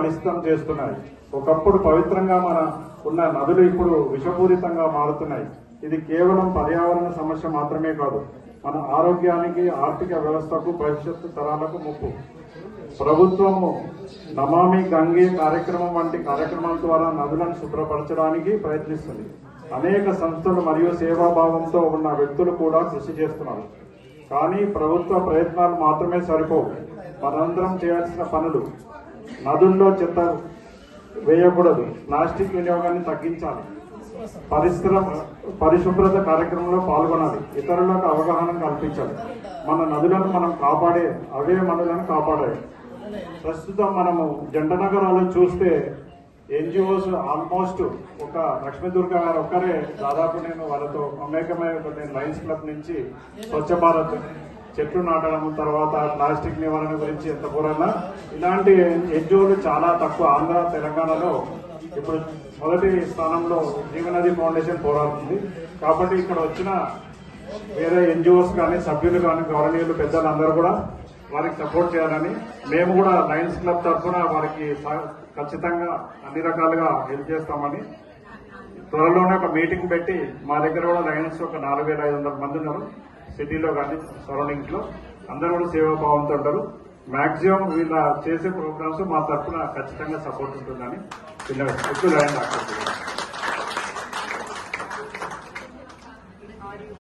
కలుషితం చేస్తున్నాయి. ఒకప్పుడు పవిత్రంగా ఉన్న నదులు ఇప్పుడు విషపూరితంగా మారుతున్నాయి. ఇది కేవలం పర్యావరణ సమస్య మాత్రమే కాదు, మన ఆరోగ్యానికి, ఆర్థిక వ్యవస్థకు, భవిష్యత్తు తరాలకు ముప్పు. ప్రభుత్వము నమామి గంగే కార్యక్రమం వంటి కార్యక్రమాల ద్వారా నదులను శుభ్రపరచడానికి ప్రయత్నిస్తుంది. అనేక సంస్థలు మరియు సేవాభావంతో ఉన్న వ్యక్తులు కూడా కృషి చేస్తున్నారు. కానీ ప్రభుత్వ ప్రయత్నాలు మాత్రమే సరిపోవు. మనందరం చేయాల్సిన పనులు: నదుల్లో చెత్త వేయకూడదు, ప్లాస్టిక్ వినియోగాన్ని తగ్గించాలి, పరిశుభ్రత కార్యక్రమంలో పాల్గొనాలి, ఇతరులకు అవగాహన కల్పించాలి. మన నదులను మనం కాపాడే, అవే మనలను కాపాడాయి. ప్రస్తుతం మనము జంట నగరాలు చూస్తే ఎన్జిఓస్ ఆల్మోస్ట్ ఒక లక్ష్మీదుర్గ గారు ఒక్కరే, దాదాపు నేను వాళ్ళతో మమేకమై నేను లయన్స్ క్లబ్ నుంచి స్వచ్ఛ భారత్, చెట్లు నాటడం, తర్వాత ప్లాస్టిక్ నివారణ గురించి ఎంత పూరన్నా ఇలాంటి ఎన్జిఓలు చాలా తక్కువ. ఆంధ్ర, తెలంగాణలో ఇప్పుడు మొదటి స్థానంలో జీవనది ఫౌండేషన్ పోరాడుతుంది. కాబట్టి ఇక్కడ వచ్చిన వేరే ఎన్జిఓస్ కానీ, సభ్యులు కానీ, గౌరవనీయులు, పెద్దలందరూ కూడా వారికి సపోర్ట్ చేయాలని, మేము కూడా లయన్స్ క్లబ్ తరఫున వారికి ఖచ్చితంగా అన్ని రకాలుగా హెల్ప్ చేస్తామని, త్వరలోనే ఒక మీటింగ్ పెట్టి, మా దగ్గర కూడా లయన్స్ ఒక 4500 మంది ఉన్నారు సిటీలో కానీ సరౌండింగ్స్ లో, అందరూ కూడా సేవాభావంతో ఉంటారు. మాక్సిమం వీళ్ళ చేసే ప్రోగ్రామ్స్ మా తరఫున ఖచ్చితంగా సపోర్ట్ ఉంటుందని చిన్నగా లయన్ డాక్టర్